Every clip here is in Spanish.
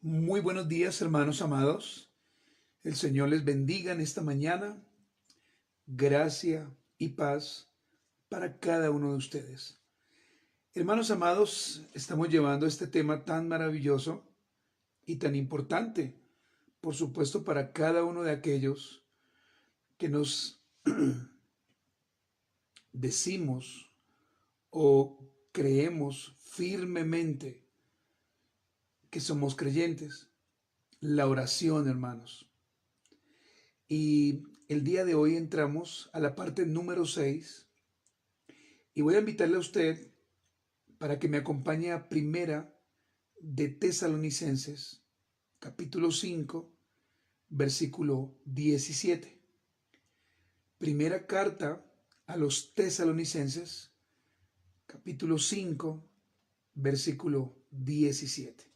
Muy buenos días, hermanos amados. El Señor les bendiga en esta mañana. Gracia y paz para cada uno de ustedes. Hermanos amados, estamos llevando este tema tan maravilloso y tan importante, por supuesto, para cada uno de aquellos que nos decimos o creemos firmemente que somos creyentes. La oración, hermanos. Y el día de hoy entramos a la parte número 6 y voy a invitarle a usted para que me acompañe a Primera de Tesalonicenses, capítulo 5, versículo 17. Primera carta a los Tesalonicenses, capítulo 5, versículo 17.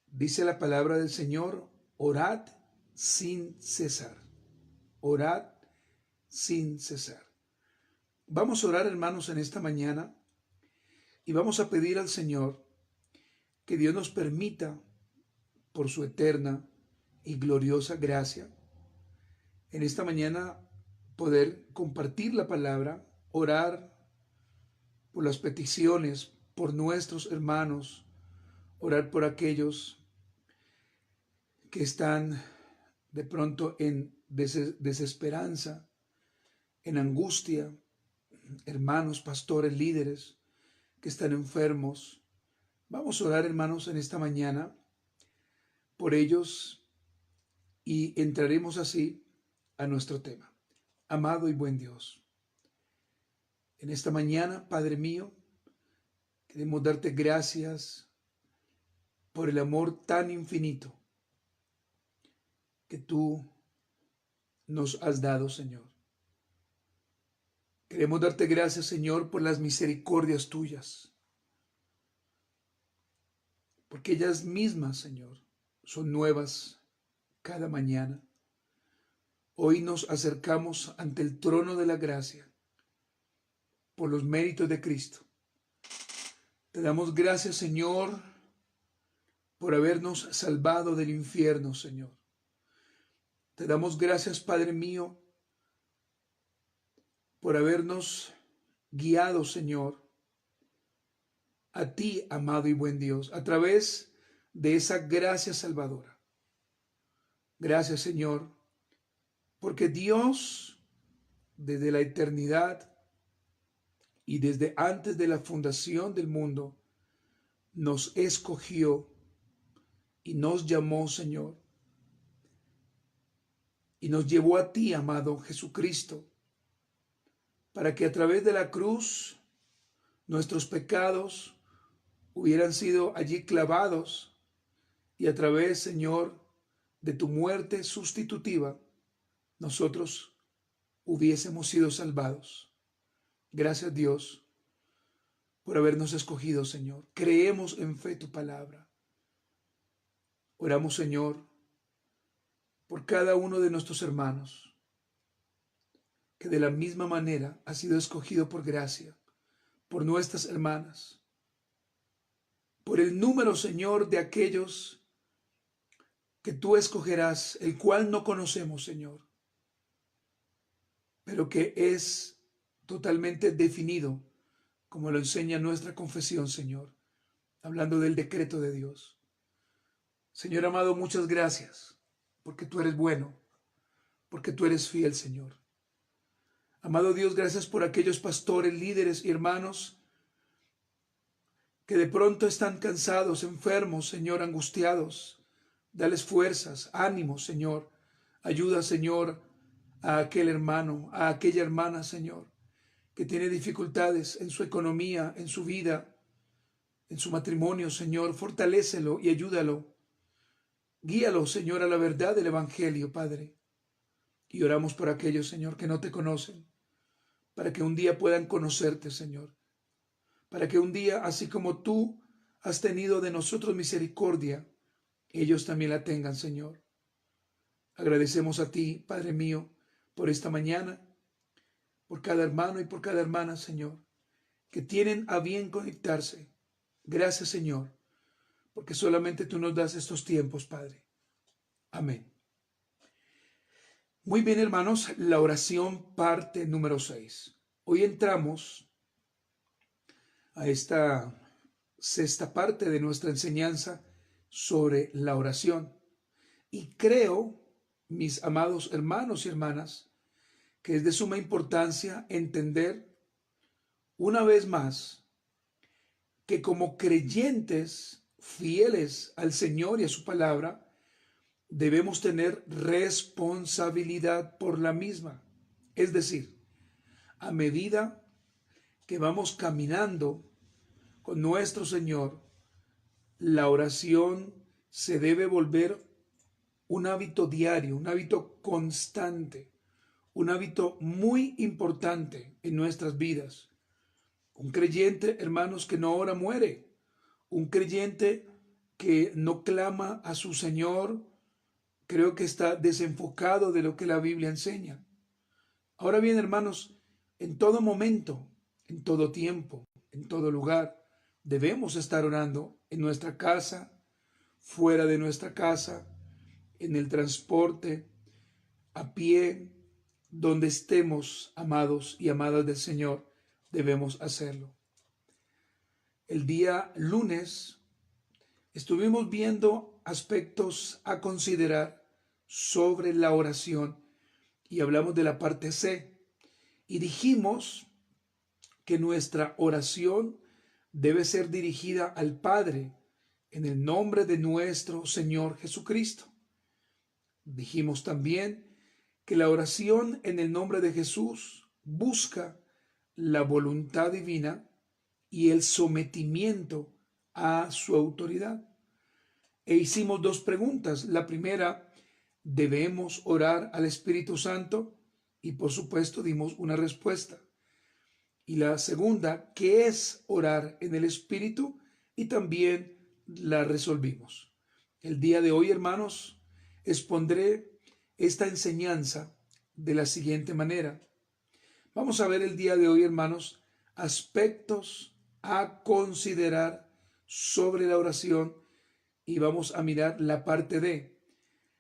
Dice la palabra del Señor: orad sin cesar. Orad sin cesar. Vamos a orar, hermanos, en esta mañana y vamos a pedir al Señor que Dios nos permita, por su eterna y gloriosa gracia, en esta mañana poder compartir la palabra, orar por las peticiones, por nuestros hermanos, orar por aquellos que están de pronto en desesperanza, en angustia, hermanos, pastores, líderes que están enfermos. Vamos a orar, hermanos, en esta mañana por ellos y entraremos así a nuestro tema. Amado y buen Dios, en esta mañana, Padre mío, queremos darte gracias por el amor tan infinito que tú nos has dado, Señor. Queremos darte gracias, Señor, por las misericordias tuyas, porque ellas mismas, Señor, son nuevas cada mañana. Hoy nos acercamos ante el trono de la gracia por los méritos de Cristo. Te damos gracias, Señor, por habernos salvado del infierno, Señor. Te damos gracias, Padre mío, por habernos guiado, Señor, a ti, amado y buen Dios, a través de esa gracia salvadora. Gracias, Señor, porque Dios, desde la eternidad y desde antes de la fundación del mundo, nos escogió y nos llamó, Señor, y nos llevó a ti, amado Jesucristo, para que a través de la cruz nuestros pecados hubieran sido allí clavados y a través, Señor, de tu muerte sustitutiva, nosotros hubiésemos sido salvados. Gracias, Dios, por habernos escogido, Señor. Creemos en fe tu palabra. Oramos, Señor, por cada uno de nuestros hermanos, que de la misma manera ha sido escogido por gracia, por nuestras hermanas, por el número, Señor, de aquellos que tú escogerás, el cual no conocemos, Señor, pero que es totalmente definido, como lo enseña nuestra confesión, Señor, hablando del decreto de Dios. Señor amado, muchas gracias, porque tú eres bueno, porque tú eres fiel, Señor. Amado Dios, gracias por aquellos pastores, líderes y hermanos que de pronto están cansados, enfermos, Señor, angustiados. Dales fuerzas, ánimos, Señor. Ayuda, Señor, a aquel hermano, a aquella hermana, Señor, que tiene dificultades en su economía, en su vida, en su matrimonio, Señor. Fortalécelo y ayúdalo. Guíalo, Señor, a la verdad del Evangelio, Padre. Y oramos por aquellos, Señor, que no te conocen, para que un día puedan conocerte, Señor. Para que un día, así como tú has tenido de nosotros misericordia, ellos también la tengan, Señor. Agradecemos a ti, Padre mío, por esta mañana, por cada hermano y por cada hermana, Señor, que tienen a bien conectarse. Gracias, Señor, porque solamente tú nos das estos tiempos, Padre. Amén. Muy bien, hermanos, la oración parte número 6. Hoy entramos a esta sexta parte de nuestra enseñanza sobre la oración. Y creo, mis amados hermanos y hermanas, que es de suma importancia entender una vez más que como creyentes fieles al Señor y a su palabra, debemos tener responsabilidad por la misma. Es decir, a medida que vamos caminando con nuestro Señor, la oración se debe volver un hábito diario, un hábito constante, un hábito muy importante en nuestras vidas. Un creyente, hermanos, que no ora muere. Un creyente que no clama a su Señor, creo que está desenfocado de lo que la Biblia enseña. Ahora bien, hermanos, en todo momento, en todo tiempo, en todo lugar, debemos estar orando en nuestra casa, fuera de nuestra casa, en el transporte, a pie, donde estemos, amados y amadas del Señor, debemos hacerlo. El día lunes estuvimos viendo aspectos a considerar sobre la oración y hablamos de la parte C y dijimos que nuestra oración debe ser dirigida al Padre en el nombre de nuestro Señor Jesucristo. Dijimos también que la oración en el nombre de Jesús busca la voluntad divina y el sometimiento a su autoridad. E hicimos dos preguntas. La primera, ¿debemos orar al Espíritu Santo? Y por supuesto dimos una respuesta. Y la segunda, ¿qué es orar en el Espíritu? Y también la resolvimos. El día de hoy, hermanos, expondré esta enseñanza de la siguiente manera. Vamos a ver el día de hoy, hermanos, aspectos a considerar sobre la oración y vamos a mirar la parte D.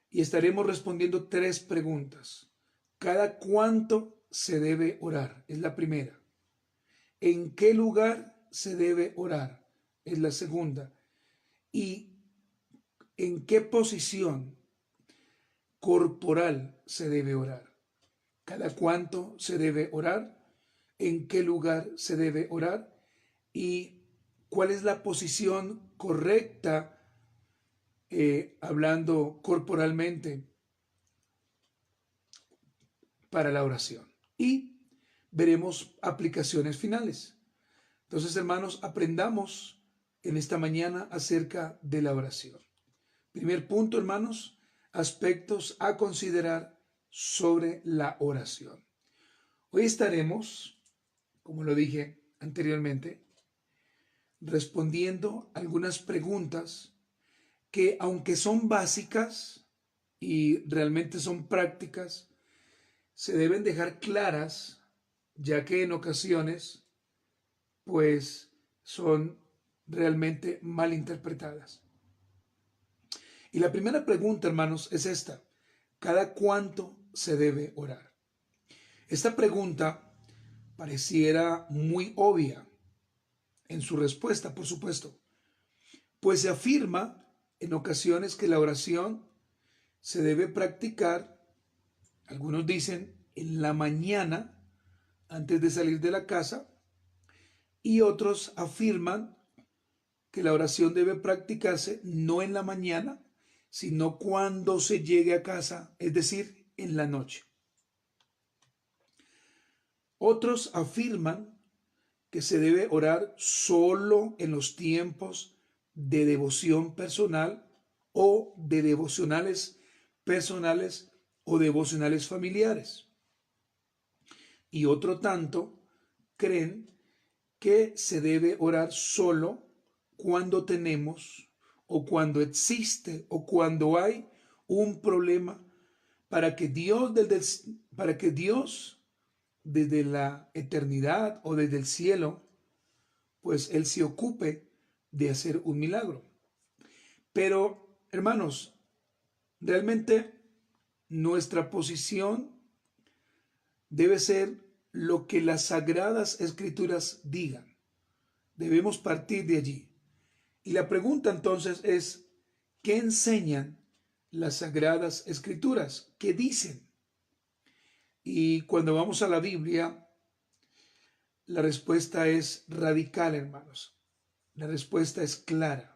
Y estaremos respondiendo tres preguntas. ¿Cada cuánto se debe orar? Es la primera. ¿En qué lugar se debe orar? Es la segunda. ¿Y en qué posición corporal se debe orar? ¿Cada cuánto se debe orar? ¿En qué lugar se debe orar? ¿Y cuál es la posición correcta, hablando corporalmente, para la oración? Y veremos aplicaciones finales. Entonces, hermanos, aprendamos en esta mañana acerca de la oración. Primer punto, hermanos, aspectos a considerar sobre la oración. Hoy estaremos, como lo dije anteriormente, respondiendo algunas preguntas que, aunque son básicas y realmente son prácticas, se deben dejar claras, ya que en ocasiones, pues, son realmente mal interpretadas. Y la primera pregunta, hermanos, es esta. ¿Cada cuánto se debe orar? Esta pregunta pareciera muy obvia en su respuesta, por supuesto, pues se afirma en ocasiones que la oración se debe practicar, algunos dicen, en la mañana antes de salir de la casa, y otros afirman que la oración debe practicarse no en la mañana, sino cuando se llegue a casa, es decir, en la noche. Otros afirman que se debe orar solo en los tiempos de devoción personal o de devocionales personales o devocionales familiares. Y otro tanto creen que se debe orar solo cuando tenemos o cuando existe o cuando hay un problema para que Dios desde la eternidad o desde el cielo, pues Él se ocupe de hacer un milagro. Pero, hermanos, realmente nuestra posición debe ser lo que las sagradas escrituras digan. Debemos partir de allí. Y la pregunta entonces es, ¿qué enseñan las sagradas escrituras? ¿Qué dicen? Y cuando vamos a la Biblia, la respuesta es radical, hermanos. La respuesta es clara.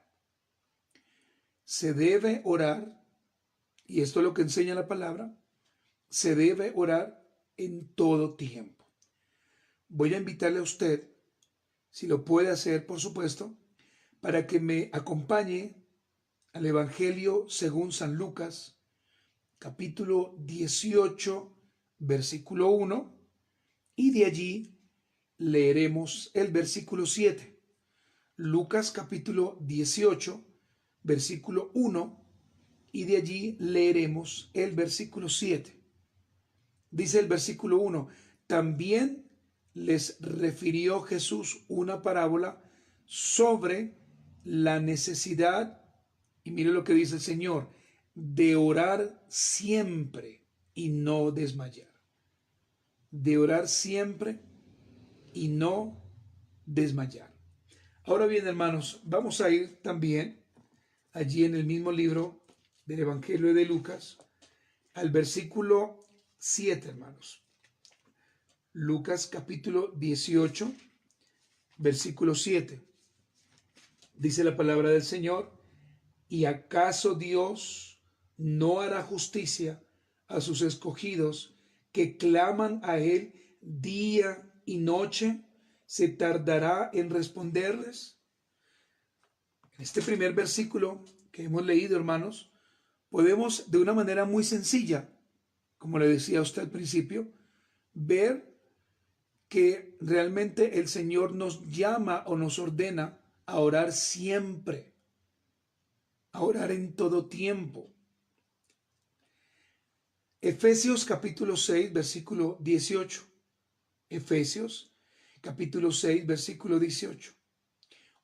Se debe orar, y esto es lo que enseña la palabra, se debe orar en todo tiempo. Voy a invitarle a usted, si lo puede hacer, por supuesto, para que me acompañe al Evangelio según San Lucas, capítulo 18, versículo 1, y de allí leeremos el versículo 7. Lucas capítulo 18, versículo 1, y de allí leeremos el versículo 7. Dice el versículo 1, también les refirió Jesús una parábola sobre la necesidad, y mire lo que dice el Señor, de orar siempre y no desmayar. De orar siempre y no desmayar. Ahora bien, hermanos, vamos a ir también allí en el mismo libro del Evangelio de Lucas al versículo 7, hermanos. Lucas capítulo 18, versículo 7. Dice la palabra del Señor, ¿y acaso Dios no hará justicia a sus escogidos que claman a Él día y noche? ¿Se tardará en responderles? En este primer versículo que hemos leído, hermanos, podemos de una manera muy sencilla, como le decía a usted al principio, ver que realmente el Señor nos llama o nos ordena a orar siempre, a orar en todo tiempo. Efesios capítulo 6, versículo 18. Efesios capítulo 6, versículo 18.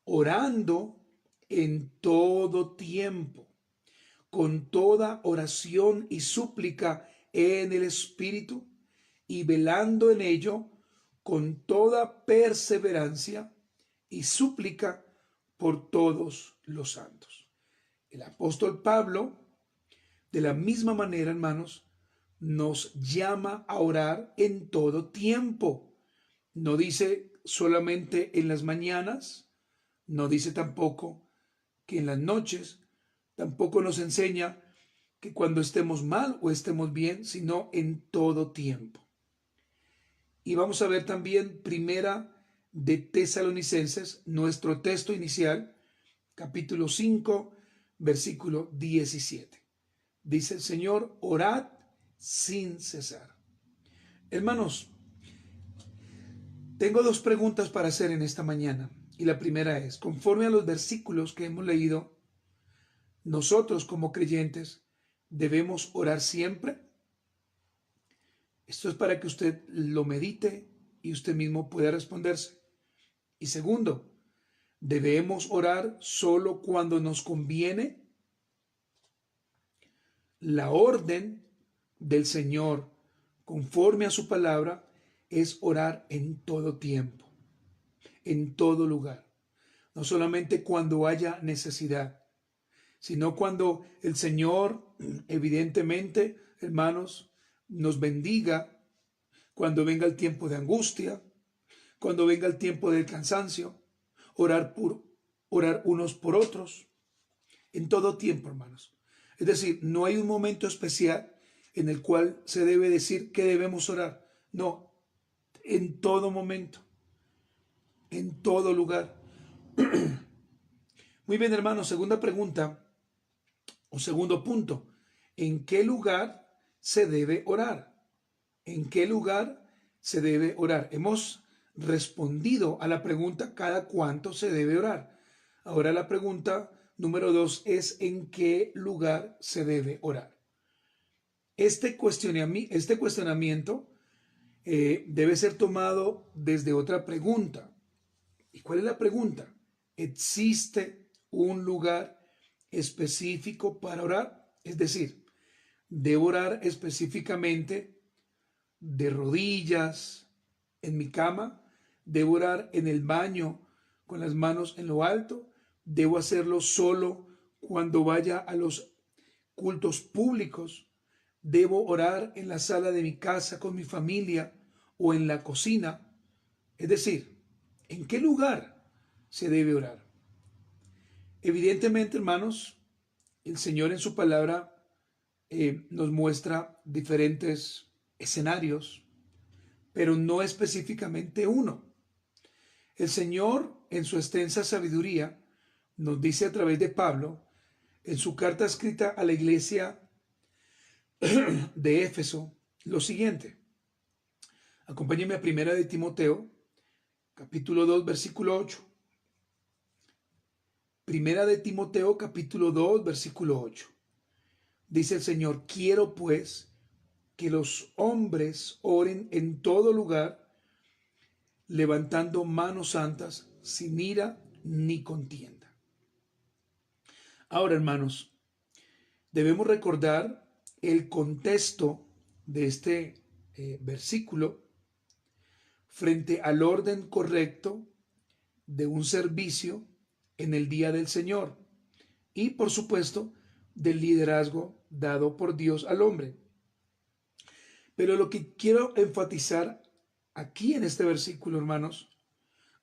Orando en todo tiempo, con toda oración y súplica en el Espíritu, y velando en ello con toda perseverancia y súplica por todos los santos. El apóstol Pablo, de la misma manera, hermanos, nos llama a orar en todo tiempo. No dice solamente en las mañanas, no dice tampoco que en las noches, tampoco nos enseña que cuando estemos mal o estemos bien, sino en todo tiempo. Y vamos a ver también Primera de Tesalonicenses, nuestro texto inicial, capítulo 5, versículo 17. Dice el Señor, orad sin cesar. Hermanos, tengo dos preguntas para hacer en esta mañana. Y la primera es, conforme a los versículos que hemos leído, nosotros como creyentes debemos orar siempre. Esto es para que usted lo medite y usted mismo pueda responderse. Y segundo, ¿debemos orar solo cuando nos conviene? La orden del Señor, conforme a su palabra, es orar en todo tiempo, en todo lugar. No solamente cuando haya necesidad, sino cuando el Señor, evidentemente, hermanos, nos bendiga, cuando venga el tiempo de angustia, cuando venga el tiempo del cansancio, orar unos por otros, en todo tiempo, hermanos. Es decir, no hay un momento especial en el cual se debe decir que debemos orar. No, en todo momento, en todo lugar. Muy bien, hermanos, segunda pregunta o segundo punto. ¿En qué lugar se debe orar? ¿En qué lugar se debe orar? Hemos respondido a la pregunta cada cuánto se debe orar. Ahora la pregunta número 2 es ¿en qué lugar se debe orar? Este cuestionamiento debe ser tomado desde otra pregunta. ¿Y cuál es la pregunta? ¿Existe un lugar específico para orar. Es decir, debo orar específicamente de rodillas en mi cama, debo orar en el baño con las manos en lo alto, debo hacerlo solo cuando vaya a los cultos públicos, debo orar en la sala de mi casa con mi familia o en la cocina. Es decir, ¿en qué lugar se debe orar? Evidentemente, hermanos, el Señor en su palabra nos muestra diferentes escenarios, pero no específicamente uno. El Señor, en su extensa sabiduría, nos dice a través de Pablo, en su carta escrita a la iglesia de Éfeso, lo siguiente. Acompáñenme a Primera de Timoteo, capítulo 2, versículo 8. Primera de Timoteo, capítulo 2, versículo 8. Dice el Señor, quiero pues que los hombres oren en todo lugar, levantando manos santas, sin ira ni contienda. Ahora, hermanos, debemos recordar el contexto de este versículo frente al orden correcto de un servicio en el día del Señor y, por supuesto, del liderazgo dado por Dios al hombre. Pero lo que quiero enfatizar aquí en este versículo, hermanos,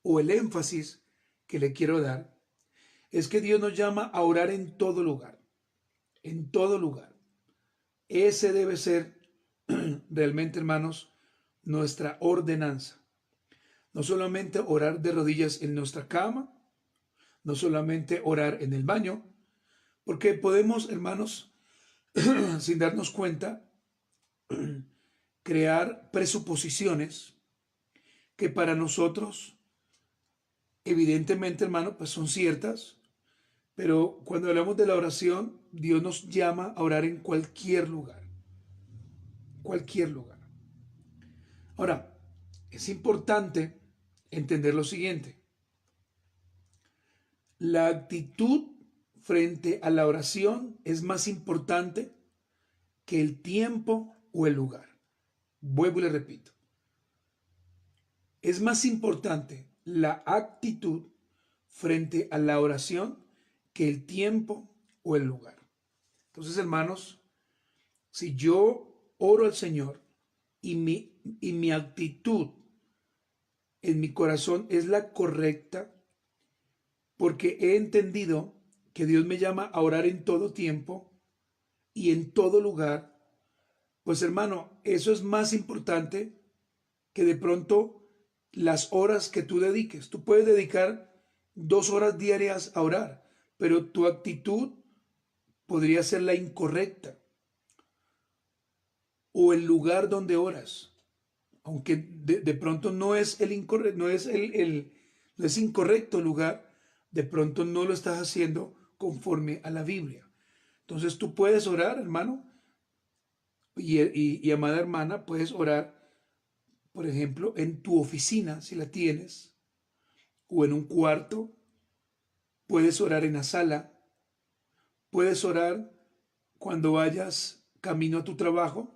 o el énfasis que le quiero dar, es que Dios nos llama a orar en todo lugar, en todo lugar. Ese debe ser realmente, hermanos, nuestra ordenanza. No solamente orar de rodillas en nuestra cama, no solamente orar en el baño, porque podemos, hermanos, sin darnos cuenta, crear presuposiciones que para nosotros, evidentemente, hermano, pues son ciertas, pero cuando hablamos de la oración, Dios nos llama a orar en cualquier lugar, cualquier lugar. Ahora, es importante entender lo siguiente. La actitud frente a la oración es más importante que el tiempo o el lugar. Vuelvo y le repito. Es más importante la actitud frente a la oración que el tiempo o el lugar. Entonces, hermanos, si yo oro al Señor y mi actitud en mi corazón es la correcta, porque he entendido que Dios me llama a orar en todo tiempo y en todo lugar, pues hermano, eso es más importante que de pronto las horas que tú dediques. Tú puedes dedicar 2 horas diarias a orar, pero tu actitud podría ser la incorrecta. O el lugar donde oras, aunque de pronto no es el incorrecto, no es incorrecto el lugar, de pronto no lo estás haciendo conforme a la Biblia. Entonces tú puedes orar, hermano, y amada hermana, puedes orar, por ejemplo, en tu oficina, si la tienes, o en un cuarto, puedes orar en la sala, puedes orar cuando vayas camino a tu trabajo,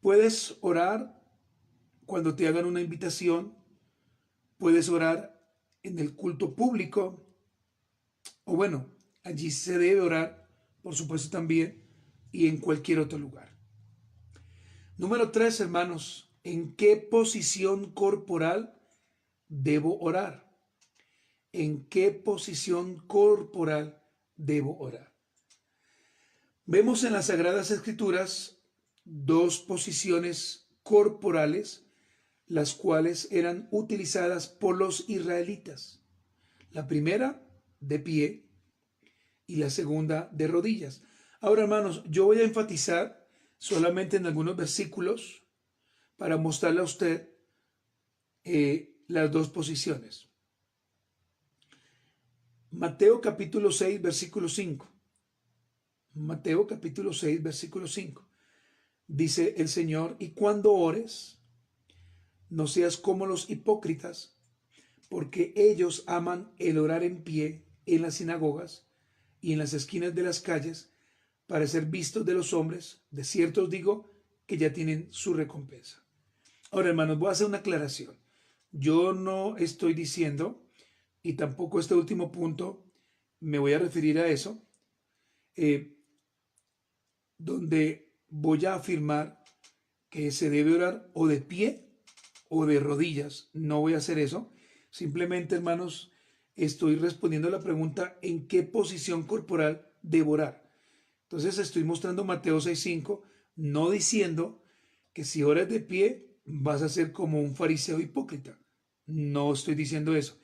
puedes orar cuando te hagan una invitación, puedes orar en el culto público, o bueno, allí se debe orar, por supuesto también, y en cualquier otro lugar. Número 3, hermanos, ¿en qué posición corporal debo orar? ¿En qué posición corporal debo orar? Vemos en las Sagradas Escrituras 2 posiciones corporales, las cuales eran utilizadas por los israelitas. La primera, de pie, y la segunda, de rodillas. Ahora, hermanos, yo voy a enfatizar solamente en algunos versículos para mostrarle a usted las 2 posiciones. Mateo capítulo 6, versículo 5. Mateo capítulo 6, versículo 5. Dice el Señor, y cuando ores, no seas como los hipócritas, porque ellos aman el orar en pie en las sinagogas y en las esquinas de las calles para ser vistos de los hombres. De cierto os digo que ya tienen su recompensa. Ahora, hermanos, voy a hacer una aclaración. Yo no estoy diciendo, y tampoco este último punto me voy a referir a eso, donde voy a afirmar que se debe orar o de pie o de rodillas. No voy a hacer eso. Simplemente, hermanos, estoy respondiendo a la pregunta en qué posición corporal debo orar. Entonces estoy mostrando Mateo 6:5, no diciendo que si oras de pie vas a ser como un fariseo hipócrita. No estoy diciendo eso.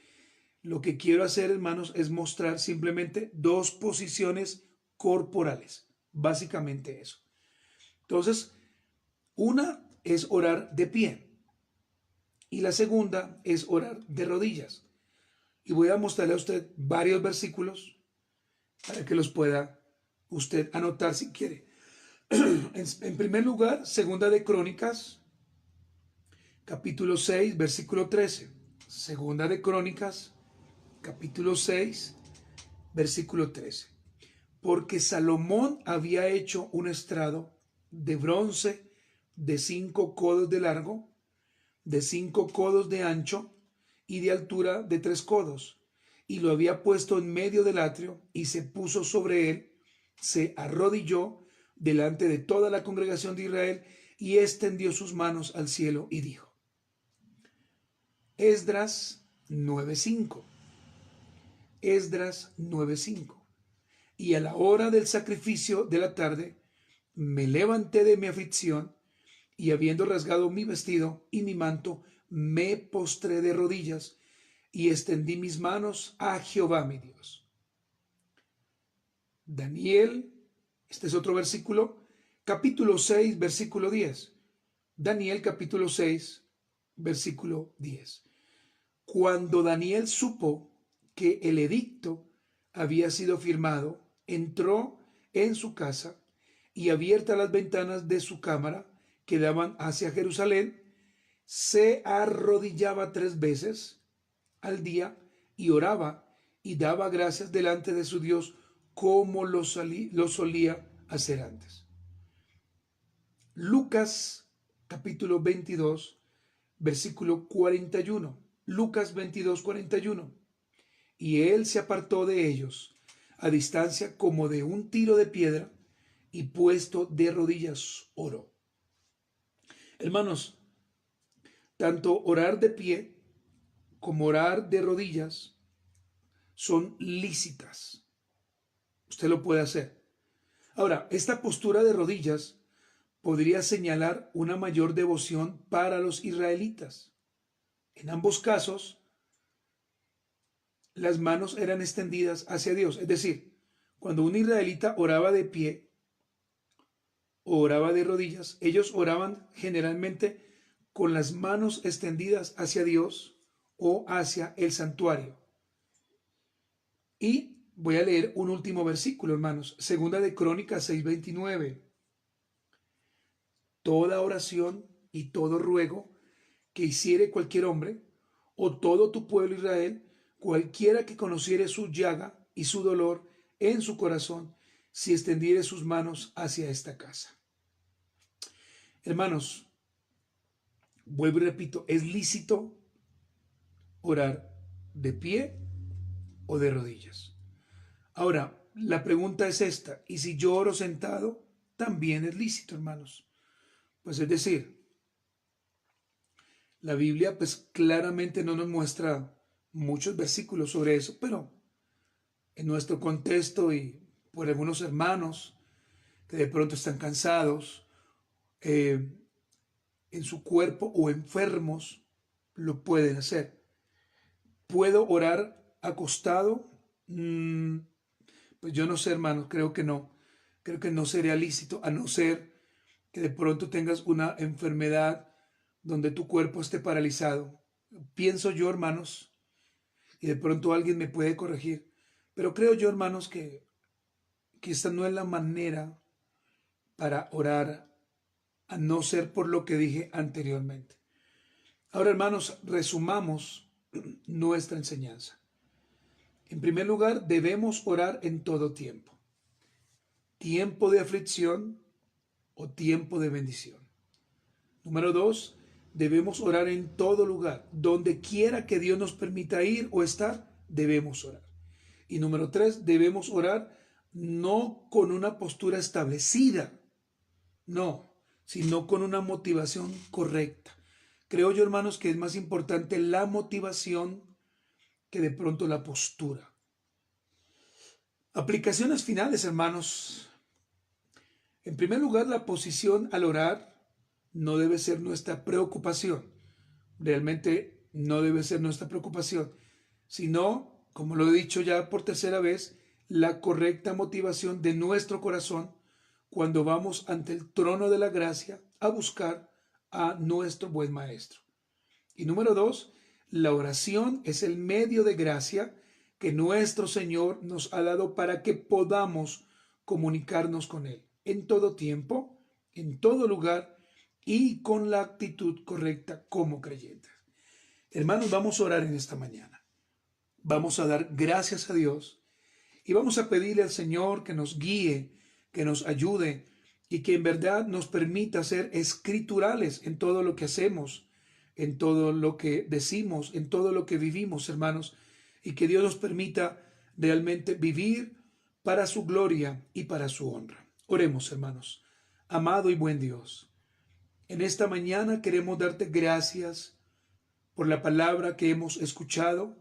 Lo que quiero hacer, hermanos, es mostrar simplemente dos posiciones corporales. Básicamente eso. Entonces, una es orar de pie y la segunda es orar de rodillas. Y voy a mostrarle a usted varios versículos para que los pueda usted anotar si quiere. En primer lugar, segunda de Crónicas, capítulo 6, versículo 13. Segunda de Crónicas, capítulo 6, versículo 13. Porque Salomón había hecho un estrado de bronce de 5 codos de largo, de 5 codos de ancho y de altura de 3 codos, y lo había puesto en medio del atrio, y se puso sobre él, se arrodilló delante de toda la congregación de Israel, y extendió sus manos al cielo y dijo. Esdras 9:5. Esdras 9:5. Y a la hora del sacrificio de la tarde, me levanté de mi aflicción, y habiendo rasgado mi vestido y mi manto, me postré de rodillas y extendí mis manos a Jehová mi Dios. Daniel, este es otro versículo, capítulo 6, versículo 10. Daniel capítulo 6, versículo 10. Cuando Daniel supo que el edicto había sido firmado, entró en su casa y abiertas las ventanas de su cámara que daban hacia Jerusalén, se arrodillaba 3 veces al día y oraba y daba gracias delante de su Dios como lo solía hacer antes. Lucas capítulo 22, versículo 41. Lucas 22, 41. Y él se apartó de ellos a distancia como de un tiro de piedra y puesto de rodillas oró. Hermanos, tanto orar de pie como orar de rodillas son lícitas. Usted lo puede hacer. Ahora, esta postura de rodillas podría señalar una mayor devoción para los israelitas. En ambos casos, las manos eran extendidas hacia Dios. Es decir, cuando un israelita oraba de pie o oraba de rodillas, ellos oraban generalmente con las manos extendidas hacia Dios o hacia el santuario. Y voy a leer un último versículo, hermanos. Segunda de Crónicas 6:29. Toda oración y todo ruego que hiciere cualquier hombre, o todo tu pueblo Israel, cualquiera que conociere su llaga y su dolor en su corazón, si extendiere sus manos hacia esta casa. Hermanos, vuelvo y repito, es lícito orar de pie o de rodillas. Ahora, la pregunta es esta, ¿y si yo oro sentado? También es lícito, hermanos. Pues es decir, la Biblia pues claramente no nos muestra muchos versículos sobre eso, pero en nuestro contexto y por algunos hermanos que de pronto están cansados en su cuerpo o enfermos, lo pueden hacer. ¿Puedo orar acostado? Pues yo no sé, hermanos, creo que no. Creo que no sería lícito, a no ser que de pronto tengas una enfermedad donde tu cuerpo esté paralizado. Pienso yo, hermanos, y de pronto alguien me puede corregir, pero creo yo, hermanos, que esta no es la manera para orar, a no ser por lo que dije anteriormente. Ahora, hermanos, resumamos nuestra enseñanza. En primer lugar, debemos orar en todo tiempo. Tiempo de aflicción o tiempo de bendición. Número 2, debemos orar en todo lugar. Donde quiera que Dios nos permita ir o estar, debemos orar. Y número 3, debemos orar no con una postura establecida, no, sino con una motivación correcta. Creo yo, hermanos, que es más importante la motivación que de pronto la postura. Aplicaciones finales, hermanos. En primer lugar, la posición al orar no debe ser nuestra preocupación. Realmente no debe ser nuestra preocupación, sino, como lo he dicho ya por tercera vez, la correcta motivación de nuestro corazón cuando vamos ante el trono de la gracia a buscar a nuestro buen maestro. Y número 2, la oración es el medio de gracia que nuestro Señor nos ha dado para que podamos comunicarnos con Él en todo tiempo, en todo lugar y con la actitud correcta como creyentes. Hermanos, vamos a orar en esta mañana. Vamos a dar gracias a Dios y vamos a pedirle al Señor que nos guíe, que nos ayude y que en verdad nos permita ser escriturales en todo lo que hacemos, en todo lo que decimos, en todo lo que vivimos, hermanos, y que Dios nos permita realmente vivir para su gloria y para su honra. Oremos, hermanos. Amado y buen Dios, en esta mañana queremos darte gracias por la palabra que hemos escuchado.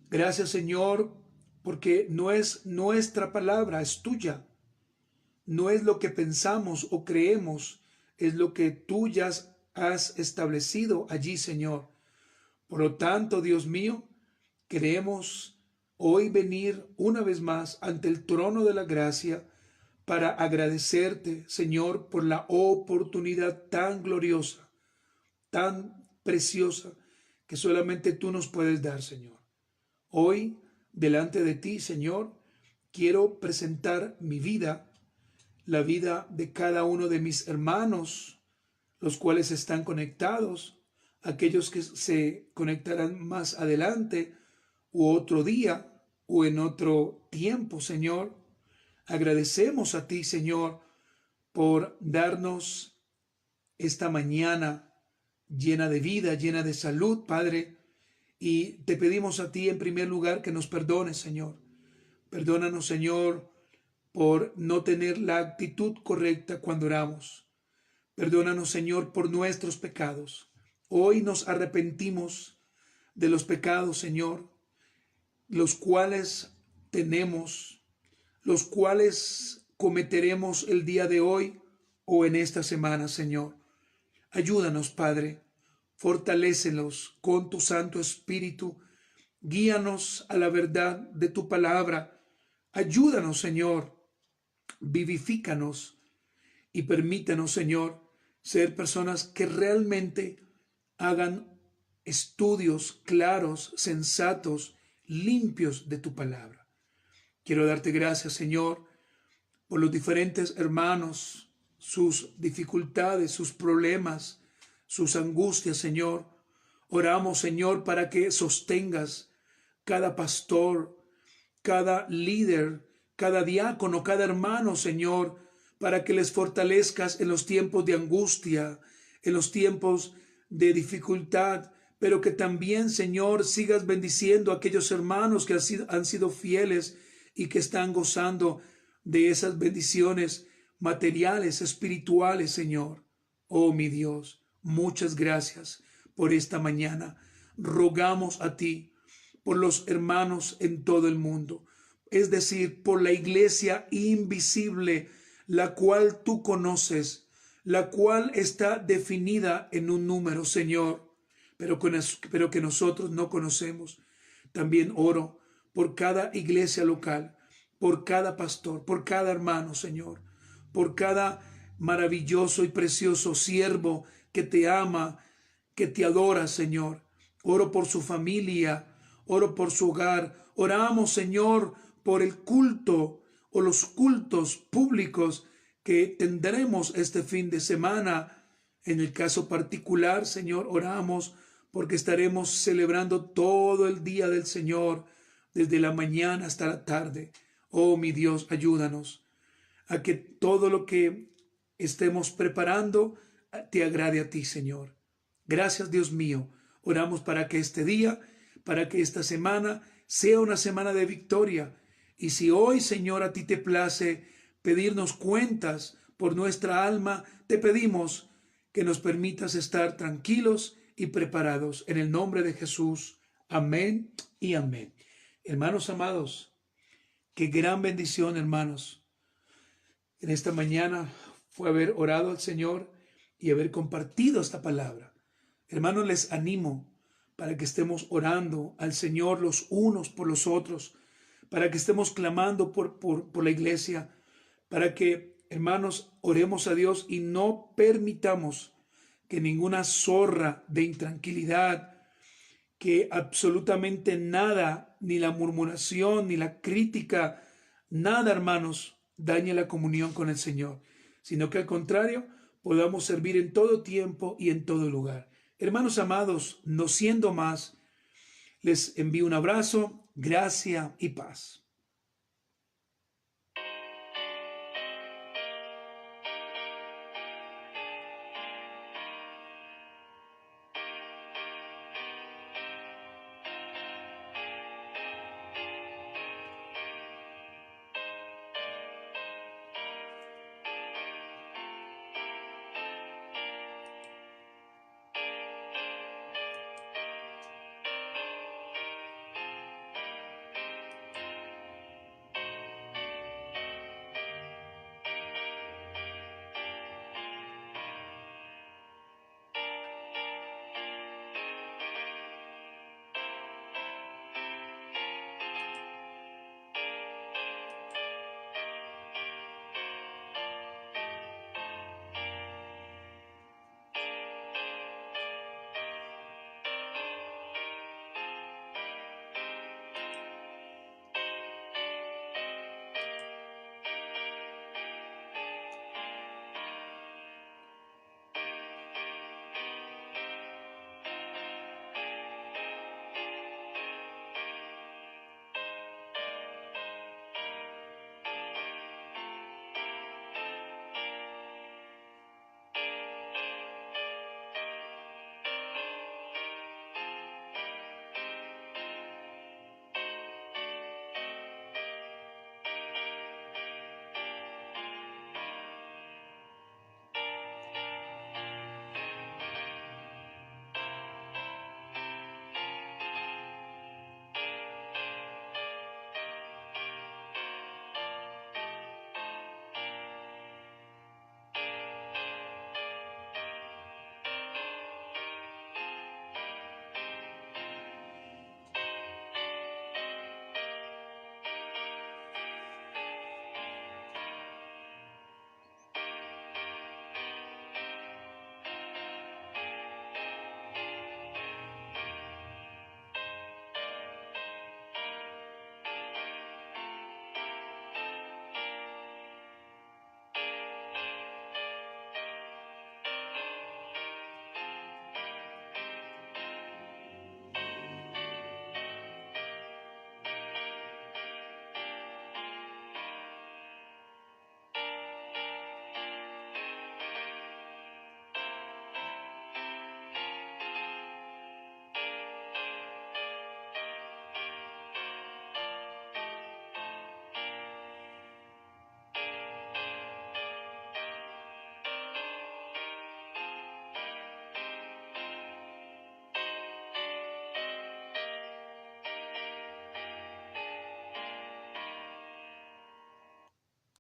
Gracias, Señor, porque no es nuestra palabra, es tuya. No es lo que pensamos o creemos, es lo que tú ya has establecido allí, Señor. Por lo tanto, Dios mío, queremos hoy venir una vez más ante el trono de la gracia para agradecerte, Señor, por la oportunidad tan gloriosa, tan preciosa, que solamente tú nos puedes dar, Señor. Hoy, delante de ti, Señor, quiero presentar mi vida, la vida de cada uno de mis hermanos, los cuales están conectados, aquellos que se conectarán más adelante, u otro día, o en otro tiempo, Señor. Agradecemos a ti, Señor, por darnos esta mañana llena de vida, llena de salud, Padre. Y te pedimos a ti en primer lugar que nos perdones, Señor. Perdónanos, Señor, por no tener la actitud correcta cuando oramos. Perdónanos, Señor, por nuestros pecados. Hoy nos arrepentimos de los pecados, Señor, los cuales tenemos, los cuales cometeremos el día de hoy o en esta semana, Señor. Ayúdanos, Padre, fortalécelos con tu Santo Espíritu, guíanos a la verdad de tu palabra. Ayúdanos, Señor, vivifícanos y permítanos, Señor, ser personas que realmente hagan estudios claros, sensatos, limpios de tu palabra. Quiero darte gracias, Señor, por los diferentes hermanos, sus dificultades, sus problemas, sus angustias, Señor. Oramos, Señor, para que sostengas cada pastor, cada líder, cada diácono, cada hermano, Señor, para que les fortalezcas en los tiempos de angustia, en los tiempos de dificultad, pero que también, Señor, sigas bendiciendo a aquellos hermanos que han sido fieles y que están gozando de esas bendiciones materiales, espirituales, Señor. Oh, mi Dios, muchas gracias por esta mañana. Rogamos a ti por los hermanos en todo el mundo, es decir, por la iglesia invisible, la cual tú conoces, la cual está definida en un número, Señor, pero que nosotros no conocemos. También oro por cada iglesia local, por cada pastor, por cada hermano, Señor, por cada maravilloso y precioso siervo que te ama, que te adora, Señor. Oro por su familia, oro por su hogar. Oramos, Señor, por el culto o los cultos públicos que tendremos este fin de semana. En el caso particular, Señor, oramos porque estaremos celebrando todo el día del Señor, desde la mañana hasta la tarde. Oh, mi Dios, ayúdanos a que todo lo que estemos preparando te agrade a ti, Señor. Gracias, Dios mío. Oramos para que este día, para que esta semana sea una semana de victoria. Y si hoy, Señor, a ti te place pedirnos cuentas por nuestra alma, te pedimos que nos permitas estar tranquilos y preparados. En el nombre de Jesús. Amén y amén. Hermanos amados, qué gran bendición, hermanos. En esta mañana fue haber orado al Señor y haber compartido esta palabra. Hermanos, les animo para que estemos orando al Señor los unos por los otros, para que estemos clamando por la iglesia, para que, hermanos, oremos a Dios y no permitamos que ninguna zorra de intranquilidad, que absolutamente nada, ni la murmuración, ni la crítica, nada, hermanos, dañe la comunión con el Señor, sino que al contrario, podamos servir en todo tiempo y en todo lugar. Hermanos amados, no siendo más, les envío un abrazo, gracia y paz.